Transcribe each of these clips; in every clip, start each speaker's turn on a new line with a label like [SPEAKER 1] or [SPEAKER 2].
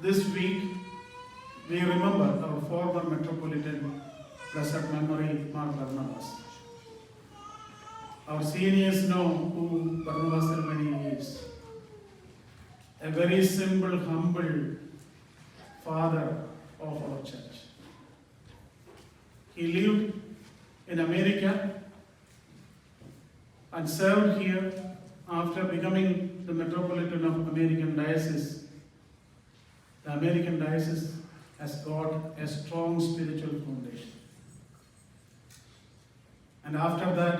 [SPEAKER 1] this week we remember our former Metropolitan Blessed Memory Mark Barnabas. Our seniors know who Barnabas Ceremony is. A very simple, humble father of our church. He lived in America and served here after becoming the Metropolitan of American Diocese. The American Diocese has got a strong spiritual foundation. And after that,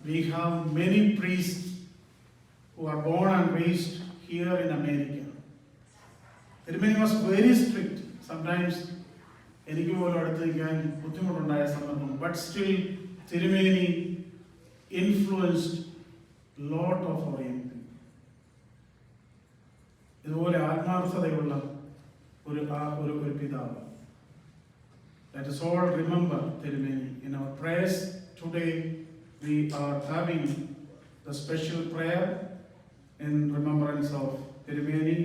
[SPEAKER 1] we have many priests who are born and raised here in America. Tirumeni was very strict. Sometimes എനിക്ക് പോലും അടുത്ത് നിൽക്കാൻ ബുദ്ധിമുട്ടുണ്ടായ സന്ദർഭം. But still, Tirumeni influenced lot of our young people. ഇതുപോലെ ആത്മാർത്ഥതയുള്ള ഒരു പിതാവ്. Let us all remember Tirumeni in our prayers today. We are having the special prayer in remembrance of Tirumeni.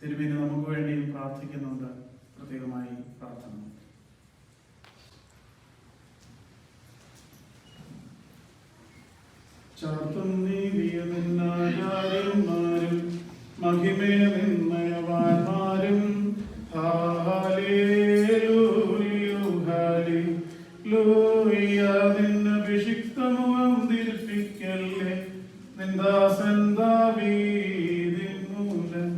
[SPEAKER 1] Tirumeni നമുക്ക് വേണ്ടി പ്രാർത്ഥിക്കുന്നുണ്ട്. പ്രത്യേകമായി പ്രാർത്ഥന. ചാർത്തും നീതിയ നിന്നാചാര്യന്മാരും മഹിമേ നിന്നയവാന്മാരും നിന്നഭിഷിക്തമുഖം തിരിപ്പിക്കല്ലേ നിന്ദാസൻ ദാവീദിൻ മൂലം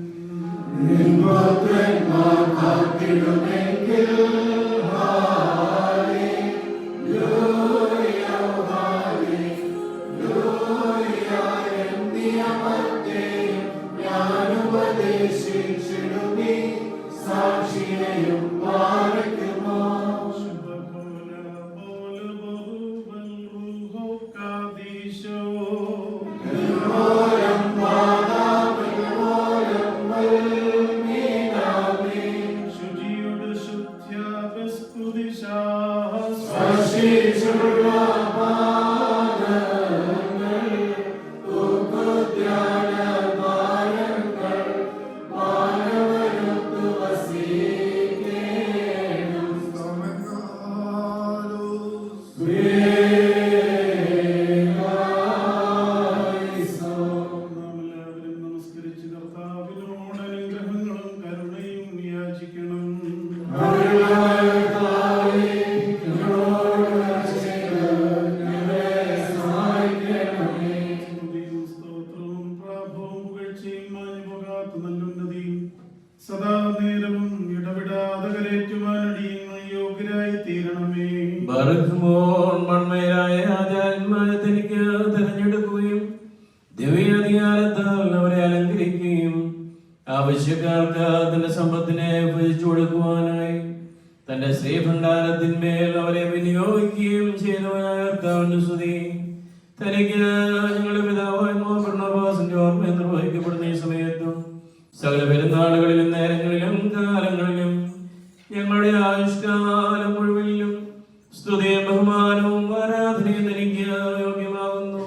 [SPEAKER 2] ആവശ്യക്കാർക്ക് തന്റെ സമ്പത്തിനെ ഭജിച്ചു കൊടുക്കുവാനായി തന്റെ ശ്രീഭണ്ഡാരത്തിന്മേൽ അവരെ വിനിയോഗിക്കുകയും ചെയ്തവനായ കർത്താവിന്റെ സ്തുതി. തനിക്ക് ഞങ്ങളുടെ പിതാവായ ബർണ്ണബാസിന്റെ ഓർമ്മ നിർവഹിക്കപ്പെടുന്ന ഈ സമയത്തും സകല പെരുന്നാളുകളിലും നേരങ്ങളിലും കാലങ്ങളിലും ഞങ്ങളുടെ ആയുഷ്കാലം മുഴുവനിലും സ്തുതിയും ബഹുമാനവും ആരാധനയും എനിക്ക് യോഗ്യമാകുന്നു.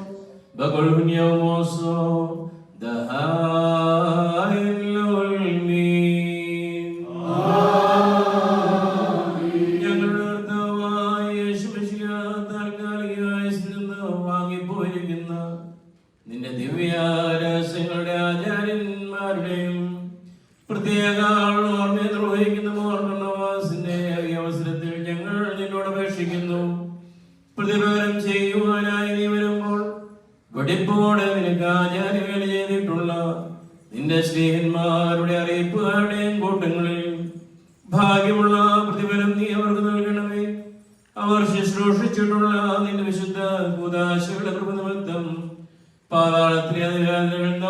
[SPEAKER 2] നിന്റെ ദിവ്യ രഹസ്യങ്ങളുടെ ആചാര്യന്മാരുടെയും പ്രത്യേക ഓർമ്മ നിർവഹിക്കുന്ന മോർണവാസിന്റെ ഈ അവസരത്തിൽ ഞങ്ങൾ നിന്നോട് അപേക്ഷിക്കുന്നു. പ്രതിപകരം ചെയ്യുവാനായി നീ വരുമ്പോൾ വെടിപ്പോടെ നിനക്ക് ആചാര്യവേല ചെയ്തിട്ടുള്ള നിന്റെ സ്നേഹന്മാരുടെ അറിയിപ്പുകാരുടെയും കൂട്ടങ്ങളിൽ ഭാഗ്യമുള്ള പ്രതിഫലം നീ അവർക്ക് നൽകണമേ. അവർ ശുശ്രൂഷിച്ചിട്ടുള്ള നിന്റെ വിശുദ്ധ കൂദാശകളുടെ കൃപ നിമിത്തം പാതാളത്തിലെ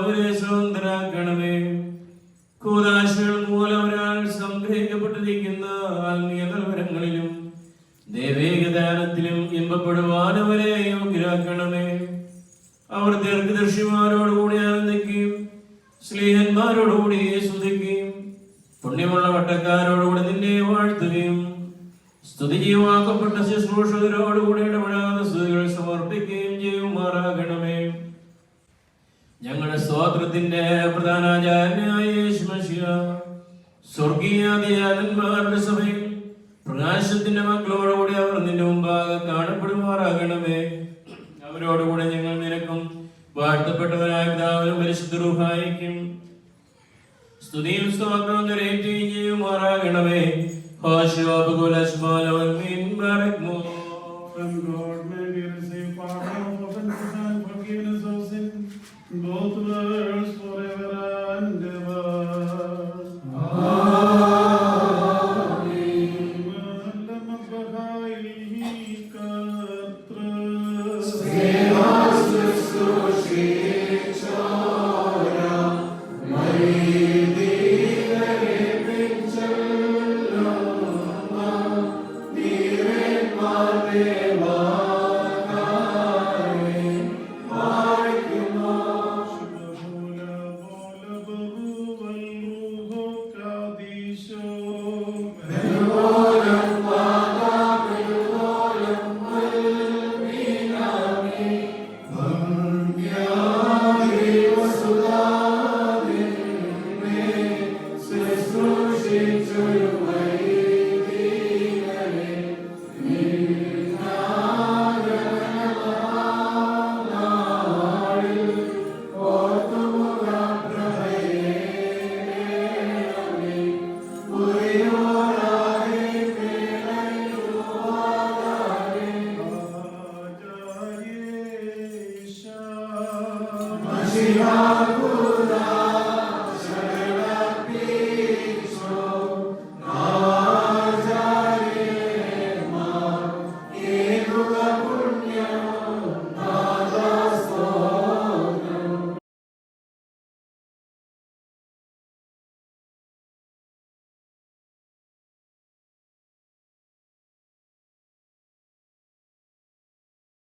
[SPEAKER 2] അവരെ സ്വതന്ത്രരാക്കണമേ. കൂദാശകൾ മൂലം ഒരാൾ സംഗ്രഹിക്കപ്പെട്ടിരിക്കുന്ന ആത്മീയ തലവരങ്ങളിലും ദൈവിക ദാനത്തിലും ഇമ്പപ്പെടുവാൻ അവരെ യോഗ്യരാക്കണമേ. അവർ ദീർഘദർശിമാരോടുകൂടി ആനന്ദിക്കുകയും സ്നേഹന്മാരോടുകൂടി സ്തുതിക്കുകയും പുണ്യമുള്ള വട്ടക്കാരോടുകൂടി നിന്നെ വാഴ്ത്തുകയും സ്തുതിജീവാക്കപ്പെട്ട ശുശ്രൂഷകരോടുകൂടി ഇടപെടാതെ സ്തുതികൾ സമർപ്പിക്കുകയും ചെയ്യുമാറാകണമേ. ഞങ്ങളുടെ സ്തോത്രത്തിന്റെ പ്രധാനാചാര്യനായ യേശു മശിഹ സ്വർഗീയാധികാരന്മാരുടെ സഭയിൽ പ്രകാശത്തിന്റെ മക്കളോടുകൂടി അവർ നിന്റെ മുമ്പാകെ കാണപ്പെടുമാറാകണമേ. അവരോടുകൂടെ ഞങ്ങൾ നിനക്കും വാഴ്ത്തപ്പെട്ടവനായ പിതാവിനും പരിശുദ്ധ റൂഹായിക്കും സ്തുതിയും സ്തോത്രവും നിറയേറ്റുകയും ചെയ്യുമാറാകണമേ.
[SPEAKER 1] From God may we receive pardon of offenses and forgiveness of sin in both worlds forever and ever.
[SPEAKER 3] Mashiach